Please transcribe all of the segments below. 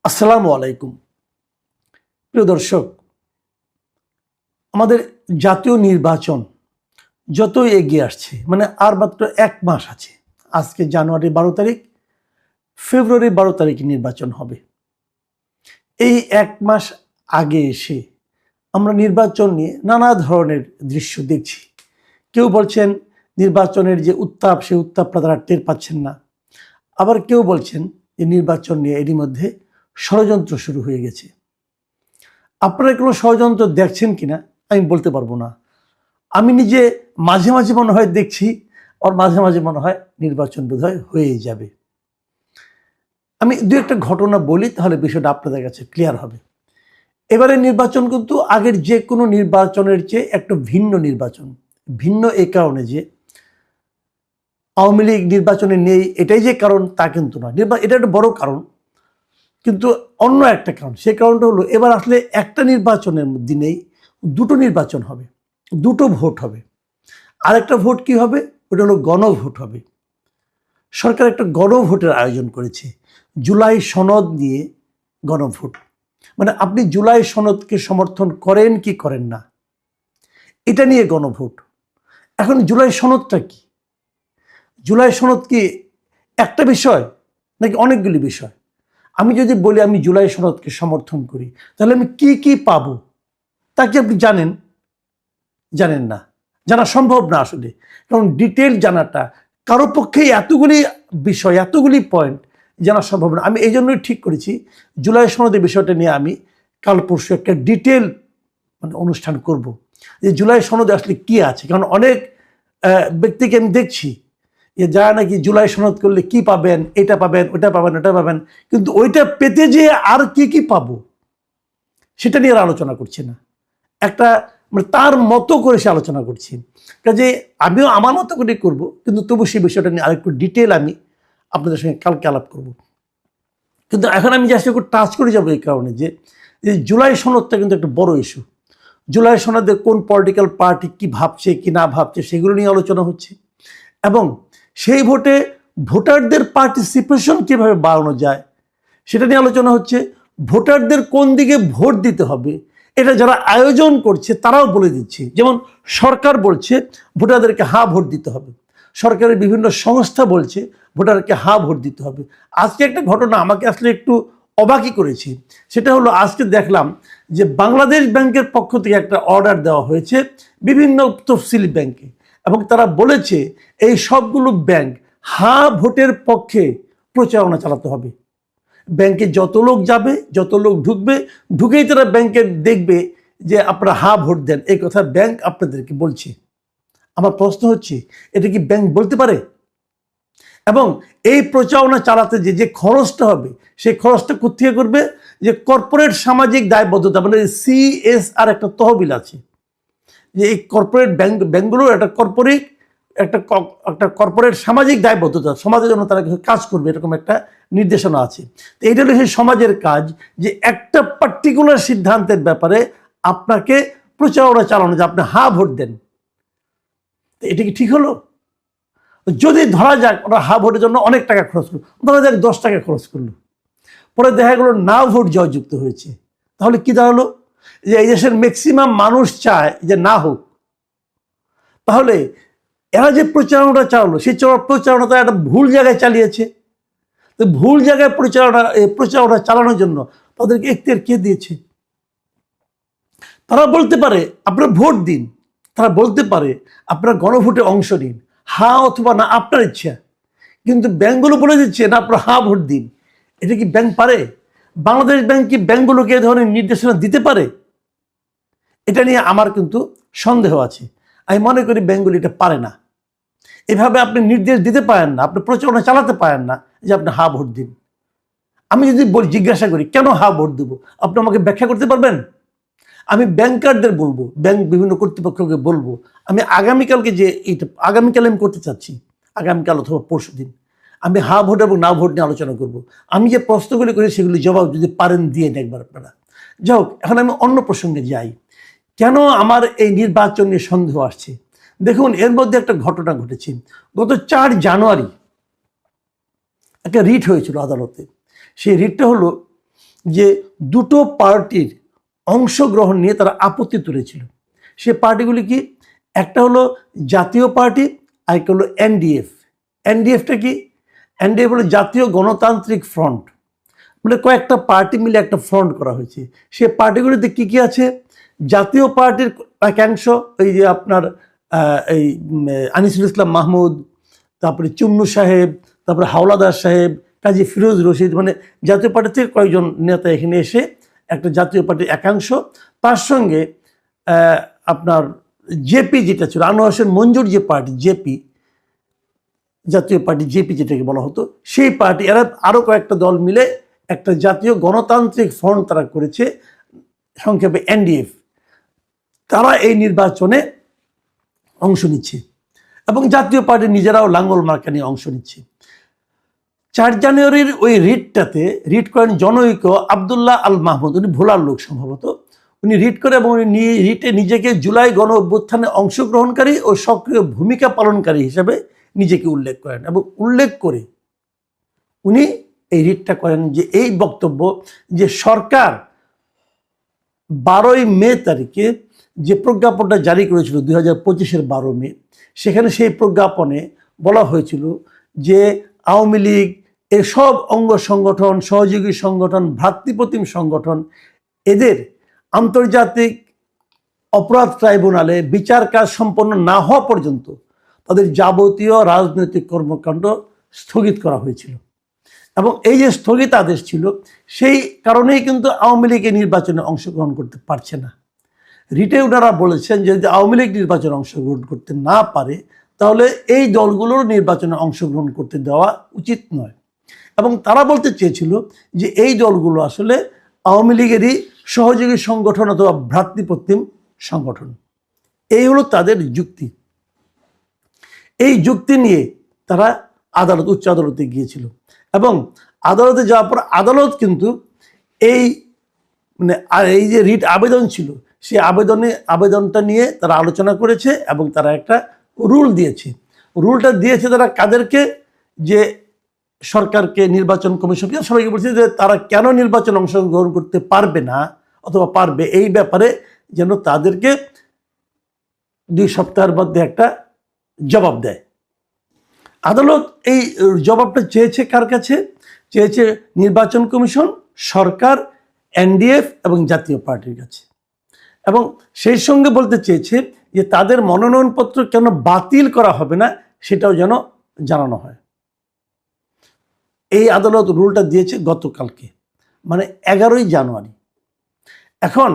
আসসালামু আলাইকুম। প্রিয় দর্শক, আমাদের জাতীয় নির্বাচন যতই এগিয়ে আসছে, আর মাত্র 1 মাস আছে। আজকে জানুয়ারি 12 তারিখ, ফেব্রুয়ারি 12 তারিখে নির্বাচন হবে। এই 1 মাস আগে এসে আমরা নির্বাচন নিয়ে নানা ধরনের দৃশ্য দেখছি। কেউ বলছেন নির্বাচনের যে উত্তাপ, সেই উত্তাপটা তারা টের পাচ্ছেন না। আবার কেউ বলছেন যে নির্বাচন নিয়ে এরই মধ্যে ষড়যন্ত্র শুরু হয়ে গেছে। আপনারা কোনো ষড়যন্ত্র দেখছেন কিনা আমি বলতে পারবো না। আমি নিজে মাঝে মাঝে মনে হয় দেখছি, আর মাঝে মাঝে মনে হয় নির্বাচন বোধহয় হয়ে যাবে। আমি দু একটা ঘটনা বলি, তাহলে বিষয়টা আপনাদের কাছে ক্লিয়ার হবে। এবারে নির্বাচন কিন্তু আগের যে কোনো নির্বাচনের চেয়ে একটা ভিন্ন নির্বাচন। ভিন্ন এই কারণে যে আওয়ামী লীগ নির্বাচনে নেই, এটাই যে কারণ তা কিন্তু নয়। এটা একটা বড় কারণ, কিন্তু অন্য একটা কারণ। সেই কারণটা হলো এবার আসলে একটা নির্বাচনের দিনেই দুটো নির্বাচন হবে, দুটো ভোট হবে। আরেকটা ভোট কি হবে? ওটা হলো গণভোট হবে। সরকার একটা গণভোটের আয়োজন করেছে, জুলাই সনদ নিয়ে গণভোট। আপনি জুলাই সনদকে সমর্থন করেন কি করেন না, এটা নিয়ে গণভোট। এখন জুলাই সনদটা কি? জুলাই সনদ কি একটা বিষয় নাকি অনেকগুলি বিষয়? আমি যদি বলি আমি জুলাই সনদকে সমর্থন করি, তাহলে আমি কি কি পাবো তা কি আপনি জানেন? জানেন না, জানা সম্ভব না আসলে। কারণ ডিটেল জানাটা কারো পক্ষেই এতগুলি বিষয়, এতগুলি পয়েন্ট জানা সম্ভব না। আমি এই জন্যই ঠিক করেছি জুলাই সনদের বিষয়টা নিয়ে আমি কাল পরশু একটা ডিটেল অনুষ্ঠান করব, যে জুলাই সনদে আসলে কি আছে। কারণ অনেক ব্যক্তিকে আমি দেখছি যে যারা নাকি জুলাই সনদ করলে কি পাবেন, এটা পাবেন, ওটা পাবেন, ওটা পাবেন, কিন্তু ওইটা পেতে যে আর কি কি পাবো সেটা নিয়ে আর আলোচনা করছি না। একটা তার মতো করে সে আলোচনা করছি। কাজে আমিও আমার মতো করে করব, কিন্তু তবু সেই বিষয়টা নিয়ে আরেকটু ডিটেল আমি আপনাদের সঙ্গে কালকে আলাপ করব। কিন্তু এখন আমি জাস্ট একটু টাচ করে যাবো এই কারণে যে জুলাই সনদটা কিন্তু একটা বড় ইস্যু। জুলাই সনদে কোন পলিটিক্যাল পার্টি কি ভাবছে কি না ভাবছে সেগুলো নিয়ে আলোচনা হচ্ছে, এবং সেই ভোটে ভোটারদের পার্টিসিপেশন কীভাবে বাড়ানো যায় সেটা নিয়ে আলোচনা হচ্ছে। ভোটারদের কোন দিকে ভোট দিতে হবে এটা যারা আয়োজন করছে তারাও বলে দিচ্ছে। যেমন সরকার বলছে ভোটারদেরকে হা ভোট দিতে হবে, সরকারের বিভিন্ন সংস্থা বলছে ভোটারকে হা ভোট দিতে হবে। আজকে একটা ঘটনা আমাকে আসলে একটু অবাকই করেছে। সেটা হলো আজকে দেখলাম যে বাংলাদেশ ব্যাংকের পক্ষ থেকে একটা অর্ডার দেওয়া হয়েছে বিভিন্ন তফসিলি ব্যাংকে, এবং তারা বলেছে এই সবগুলো ব্যাংক হা ভোটের পক্ষে প্রচারণা চালাতে হবে। ব্যাংকে যত লোক যাবে, যত লোক ঢুকবে, ঢুকেই তারা ব্যাংকে দেখবে যে আপনারা হা ভোট দেন, এই কথা ব্যাংক আপনাদেরকে বলছে। আমার প্রশ্ন হচ্ছে, এটা কি ব্যাংক বলতে পারে? এবং এই প্রচারণা চালাতে যে খরচটা হবে, সেই খরচটা কোথেকে করবে? যে কর্পোরেট সামাজিক দায়বদ্ধতা, CSR একটা তহবিল আছে, যে এই কর্পোরেট ব্যাংকগুলোর একটা কর্পোরেট সামাজিক দায়বদ্ধতা, সমাজের জন্য তারা কিছু কাজ করবে, এরকম একটা নির্দেশনা আছে। তো এইটা হলো সেই সমাজের কাজ, যে একটা পার্টিকুলার সিদ্ধান্তের ব্যাপারে আপনাকে প্রচারণা চালানো, যে আপনি হা ভোট দেন। এটা কি ঠিক হলো? যদি ধরা যাক ওরা হা ভোটের জন্য অনেক টাকা খরচ করলো, ধরা যাক 10 টাকা খরচ করলো, পরে দেখা গেলো না ভোট জয়যুক্ত হয়েছে, তাহলে কি দাঁড়ালো? যে এই দেশের ম্যাক্সিমাম মানুষ চায় যে না হোক। তাহলে এরা যে প্রচারণাটা চালালো, সেই প্রচারণাটা একটা ভুল জায়গায় চালিয়েছে। তো ভুল জায়গায় প্রচারণা চালানোর জন্য তাদেরকে এখতিয়ার কে দিয়েছে? তারা বলতে পারে আপনারা ভোট দিন, তারা বলতে পারে আপনারা গণভোটে অংশ নিন, হা অথবা না আপনার ইচ্ছা। কিন্তু ব্যাংকগুলো বলে দিচ্ছে না, আপনারা হা ভোট দিন। এটা কি ব্যাংক পারে? বাংলাদেশ ব্যাংক কি ব্যাংকগুলোকে এ ধরনের নির্দেশনা দিতে পারে? এটা নিয়ে আমার কিন্তু সন্দেহ আছে। আমি মনে করি ব্যাংকগুলো এটা পারে না। এভাবে আপনি নির্দেশ দিতে পারেন না, আপনি প্রচারণা চালাতে পারেন না যে আপনি হা ভোট দিন। আমি যদি জিজ্ঞাসা করি কেন হা ভোট দেবো, আপনি আমাকে ব্যাখ্যা করতে পারবেন? আমি ব্যাংকারদের বলবো, ব্যাংক বিভিন্ন কর্তৃপক্ষকে বলবো, আমি আগামীকালকে যে আগামীকাল আমি করতে চাচ্ছি, আগামীকাল অথবা পরশু দিন আমি হা ভোট এবং না ভোট নিয়ে আলোচনা করব। আমি যে প্রশ্নগুলি করি সেগুলি জবাব যদি পারেন দিয়ে দেখবার আপনারা। যাই হোক, এখন আমি অন্য প্রসঙ্গে যাই। কেন আমার এই নির্বাচন নিয়ে সন্দেহ আসছে? দেখুন, এর মধ্যে একটা ঘটনা ঘটেছে। গত 4 জানুয়ারি একটা রিট হয়েছিল আদালতে। সেই রিটটা হলো যে দুটো পার্টির অংশগ্রহণ নিয়ে তারা আপত্তি তুলেছিল। সে পার্টিগুলি কি? একটা হলো জাতীয় পার্টি, আর একটা হলো এনডিএফ। এনডিএফটা কি? এনডিএফ হলো জাতীয় গণতান্ত্রিক ফ্রন্ট, মানে কয়েকটা পার্টি মিলে একটা ফ্রন্ট করা হয়েছে। সে পার্টিগুলিতে কি কি আছে? জাতীয় পার্টির একাংশ, এই যে আপনার এই আনিসুল ইসলাম মাহমুদ, তারপরে চুন্নু সাহেব, তারপরে হাওলাদার সাহেব, কাজী ফিরোজ রশিদ, মানে জাতীয় পার্টি থেকে কয়েকজন নেতা এখানে এসে একটা জাতীয় পার্টির একাংশ, তার সঙ্গে আপনার জেপি যেটা ছিল, আনোয়ার হোসেন মঞ্জুর যে পার্টি জেপি, জাতীয় পার্টি জেপি যেটাকে বলা হতো, সেই পার্টি, এরা আরও কয়েকটা দল মিলে একটা জাতীয় গণতান্ত্রিক ফ্রন্ট তারা করেছে, সংক্ষেপে এনডিএফ। তারা এই নির্বাচনে অংশ নিচ্ছে এবং জাতীয় পার্টি নিজেরাও লাঙ্গল মার্কা নিয়ে অংশ নিচ্ছে। 4 জানুয়ারির ওই রিটটাতে রিট করেন জনৈক আবদুল্লাহ আল মাহমুদ, উনি ভোলার লোক সম্ভবত। উনি রিট করে এবং উনি রিটে নিজেকে জুলাই গণ অভ্যুত্থানে অংশগ্রহণকারী ও সক্রিয় ভূমিকা পালনকারী হিসেবে নিজেকে উল্লেখ করেন এবং উল্লেখ করে উনি এই রিটটা করেন যে এই বক্তব্য যে সরকার 12ই মে তারিখে যে প্রজ্ঞাপনটা জারি করেছিল 2025-এর 12 মে, সেখানে সেই প্রজ্ঞাপনে বলা হয়েছিল যে আওয়ামী লীগ এসব অঙ্গ সংগঠন, সহযোগী সংগঠন, ভ্রাতৃপ্রতিম সংগঠন, এদের আন্তর্জাতিক অপরাধ ট্রাইব্যুনালে বিচার কাজ সম্পন্ন না হওয়া পর্যন্ত তাদের যাবতীয় রাজনৈতিক কর্মকাণ্ড স্থগিত করা হয়েছিল। এবং এই যে স্থগিতাদেশ ছিল, সেই কারণেই কিন্তু আওয়ামী লীগ নির্বাচনে অংশগ্রহণ করতে পারছে না। রিটে ওনারা বলেছেন যে যদি আওয়ামী লীগ নির্বাচনে অংশগ্রহণ করতে না পারে তাহলে এই দলগুলোর নির্বাচনে অংশগ্রহণ করতে দেওয়া উচিত নয়। এবং তারা বলতে চেয়েছিল যে এই দলগুলো আসলে আওয়ামী লীগেরই সহযোগী সংগঠন অথবা ভ্রাতৃপ্রতিম সংগঠন। এই হলো তাদের যুক্তি। এই যুক্তি নিয়ে তারা উচ্চ আদালতে গিয়েছিল এবং আদালতে যাওয়ার পর আদালত কিন্তু এই এই যে রিট আবেদন ছিল, সেই আবেদনটা নিয়ে তারা আলোচনা করেছে এবং তারা একটা রুল দিয়েছে। রুলটা দিয়েছে তারা কাদেরকে? যে সরকারকে, নির্বাচন কমিশনকে, সবাইকে বলছে যে তারা কেন নির্বাচন অংশগ্রহণ করতে পারবে না অথবা পারবে, এই ব্যাপারে যেন তাদেরকে 2 সপ্তাহের মধ্যে একটা জবাব দেয়। আদালত এই জবাবটা চেয়েছে কার কাছে? চেয়েছে নির্বাচন কমিশন, সরকার, এনডিএফ এবং জাতীয় পার্টির কাছে। এবং সেই সঙ্গে বলতে চেয়েছে যে তাদের মনোনয়নপত্র কেন বাতিল করা হবে না সেটাও যেন জানানো হয়। এই আদালত রুলটা দিয়েছে গতকালকে, মানে 11ই জানুয়ারি। এখন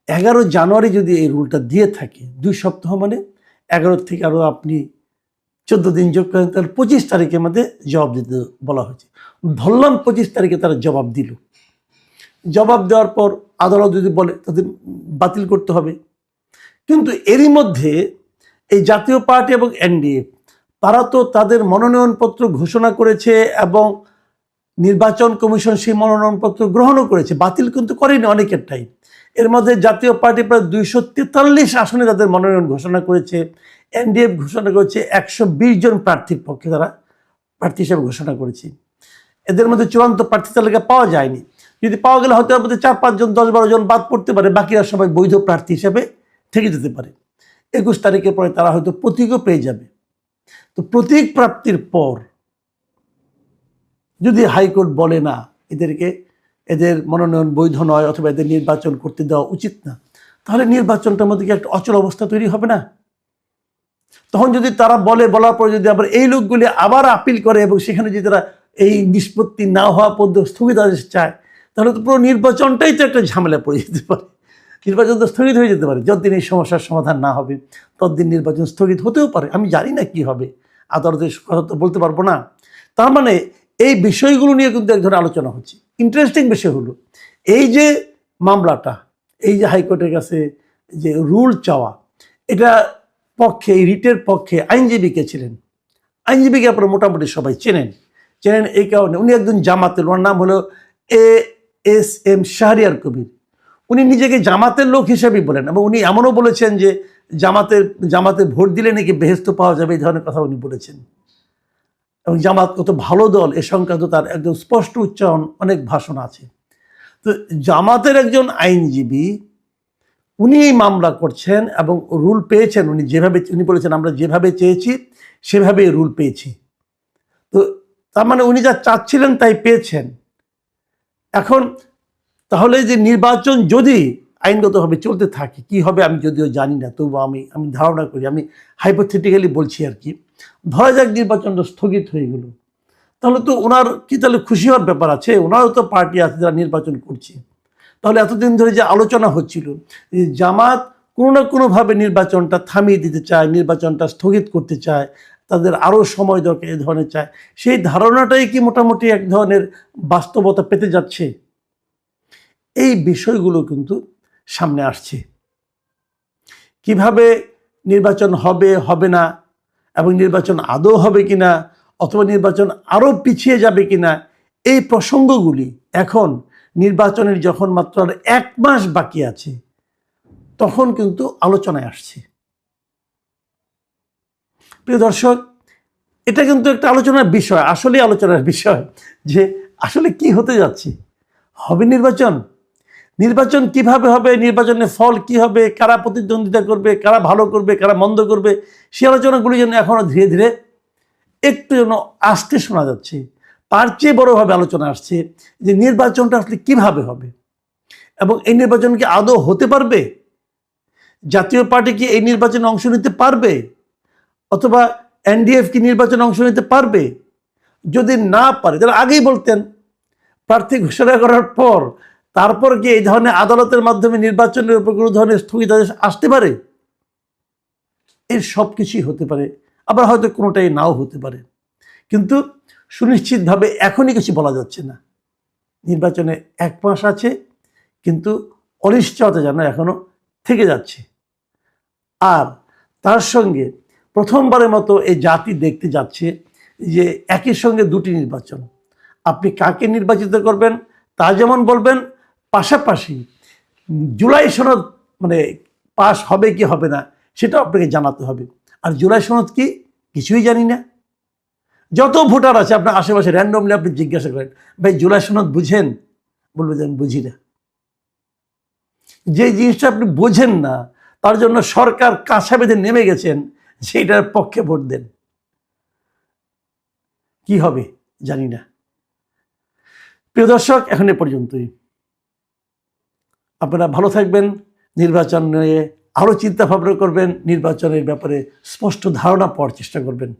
11 জানুয়ারি যদি এই রুলটা দিয়ে থাকে, 2 সপ্তাহ মানে 11 থেকে আরও আপনি 14 দিন যোগ করেন, তাহলে 25 তারিখের মধ্যে জবাব দিতে বলা হয়েছে। ধরলাম 25 তারিখে তারা জবাব দিল। জবাব দেওয়ার পর আদালত যদি বলে তাদের বাতিল করতে হবে। কিন্তু এরই মধ্যে এই জাতীয় পার্টি এবং এনডিএফ তারা তো তাদের মনোনয়নপত্র ঘোষণা করেছে এবং নির্বাচন কমিশন সেই মনোনয়নপত্র গ্রহণও করেছে, বাতিল কিন্তু করেনি অনেকেরটাই। এর মধ্যে জাতীয় পার্টি প্রায় 243 আসনে তাদের মনোনয়ন ঘোষণা করেছে, এনডিএফ ঘোষণা করেছে 120 জন প্রার্থীর পক্ষে তারা প্রার্থী হিসেবে ঘোষণা করেছে। এদের মধ্যে চূড়ান্ত প্রার্থী তালিকা পাওয়া যায়নি। যদি পাওয়া গেলে হয়তো এর মধ্যে 4-5 জন, 10-12 জন বাদ পড়তে পারে, বাকিরা সবাই বৈধ প্রার্থী হিসেবে থেকে যেতে পারে। 21 তারিখের পরে তারা হয়তো প্রতীকও পেয়ে যাবে। তো প্রতীক প্রাপ্তির পর যদি হাইকোর্ট বলে না এদের মনোনয়ন বৈধ নয় অথবা এদের নির্বাচন করতে দেওয়া উচিত না, তাহলে নির্বাচনটার মধ্যে কি একটা অচল অবস্থা তৈরি হবে না? তখন যদি তারা বলার পর যদি আবার এই লোকগুলি আবার আপিল করে এবং সেখানে যদি তারা এই নিষ্পত্তি না হওয়া পর্যন্ত স্থগিতাদেশ চায়, তাহলে তো পুরো নির্বাচনটাই তো একটা ঝামেলা পড়ে যেতে পারে। নির্বাচন তো স্থগিত হয়ে যেতে পারে। যতদিন এই সমস্যার সমাধান না হবে ততদিন নির্বাচন স্থগিত হতেও পারে। আমি জানি না কি হবে, আদালতের কথা তো বলতে পারবো না। তার মানে এই বিষয়গুলো নিয়ে কিন্তু এক ধরনের আলোচনা হচ্ছে। ইন্টারেস্টিং বিষয় হলো এই যে মামলাটা, এই যে হাইকোর্টের কাছে যে রুল চাওয়া, এটা পক্ষে, এই রিটের পক্ষে আইনজীবী কে ছিলেন? আইনজীবীকে আপনারা মোটামুটি সবাই চেনেন। এই কারণে উনি একজন জামাতের, ওনার নাম হলো ASM শাহরিয়ার কবির। উনি নিজেকে জামাতের লোক হিসেবেই বলেন এবং উনি এমনও বলেছেন যে জামাতে ভোট দিলে নাকি বেহেশত পাওয়া যাবে, এই ধরনের কথা উনি বলেছেন। এবং জামাত কত ভালো দল এ সংক্রান্ত তার একদম স্পষ্ট উচ্চারণ, অনেক ভাষণ আছে। তো জামাতের একজন আইনজীবী উনি এই মামলা করছেন এবং রুল পেয়েছেন। উনি বলেছেন আমরা যেভাবে চেয়েছি সেভাবেই রুল পেয়েছি। তো তার মানে উনি যা চাচ্ছিলেন তাই পেয়েছেন। এখন তাহলে যে নির্বাচন যদি আইনগতভাবে চলতে থাকে কি হবে আমি যদিও জানি না, তবু আমি ধারণা করি, আমি হাইপোথেটিক্যালি বলছি আর কি। ধরা যাক নির্বাচনটা স্থগিত হয়ে গেল, তাহলে তো ওনার কি তাহলে খুশি হওয়ার ব্যাপার আছে? ওনারও তো পার্টি আছে যারা নির্বাচন করছে। তাহলে এতদিন ধরে যে আলোচনা হচ্ছিল জামাত কোনো না কোনোভাবে নির্বাচনটা থামিয়ে দিতে চায়, নির্বাচনটা স্থগিত করতে চায়, তাদের আরও সময় দরকার এই ধরনের চায়, সেই ধারণাটাই কি মোটামুটি এক ধরনের বাস্তবতা পেতে যাচ্ছে? এই বিষয়গুলো কিন্তু সামনে আসছে। কিভাবে নির্বাচন হবে হবে না, এবং নির্বাচন আদৌ হবে কিনা, অথবা নির্বাচন আরও পিছিয়ে যাবে কিনা, এই প্রসঙ্গগুলি এখন নির্বাচনের যখন মাত্র আর 1 মাস বাকি আছে তখন কিন্তু আলোচনায় আসছে। প্রিয় দর্শক, এটা কিন্তু একটা আলোচনার বিষয়, আসলে আলোচনার বিষয় যে আসলে কি হতে যাচ্ছে। হবে নির্বাচন, নির্বাচন কিভাবে হবে, নির্বাচনের ফল কি হবে, কারা প্রতিদ্বন্দ্বিতা করবে, কারা ভালো করবে, কারা মন্দ করবে, সেই আলোচনাগুলি যেন এখনো ধীরে ধীরে একটু যেন আসতে শোনা যাচ্ছে। তার চেয়ে বড়ভাবে আলোচনা আসছে যে নির্বাচনটা আসলে কিভাবে হবে এবং এই নির্বাচন কি আদৌ হতে পারবে, জাতীয় পার্টি কি এই নির্বাচনে অংশ নিতে পারবে, অথবা এনডিএফ কি নির্বাচনে অংশ নিতে পারবে। যদি না পারে তাহলে আগেই বলতেন। প্রার্থী ঘোষণা করার পর তারপর কি এই ধরনের আদালতের মাধ্যমে নির্বাচনের উপর কোনো ধরনের স্থগিতাদেশ আসতে পারে? এর সব কিছুই হতে পারে, আবার হয়তো কোনোটাই নাও হতে পারে, কিন্তু সুনিশ্চিতভাবে এখনই কিছু বলা যাচ্ছে না। নির্বাচনে 1 মাস আছে, কিন্তু অনিশ্চয়তা যেন এখনো থেকে যাচ্ছে। আর তার সঙ্গে প্রথমবারের মতো এই জাতি দেখতে যাচ্ছে যে একই সঙ্গে 2টি নির্বাচন। আপনি কাকে নির্বাচিত করবেন তা যেমন বলবেন, পাশাপাশি জুলাই সনদ মানে পাস হবে কি হবে না সেটা আপনাকে জানাতে হবে। আর জুলাই সনদ কি কিছুই জানি না। যত ভোটার আছে আপনার আশেপাশে র্যান্ডমলি আপনি জিজ্ঞাসা করেন, ভাই জুলাই সনদ বুঝেন? বলবে যে আমি বুঝি না। যে জিনিসটা আপনি বোঝেন না তার জন্য সরকার কাছা বেঁধে নেমে গেছেন সেইটার পক্ষে ভোট দেন। কি হবে জানি না। প্রিয় দর্শক, এখন এ পর্যন্তই। আপনারা ভালো থাকবেন, নির্বাচন নিয়ে আরও চিন্তা ভাবনা করবেন, নির্বাচনের ব্যাপারে স্পষ্ট ধারণা পাওয়ার চেষ্টা করবেন।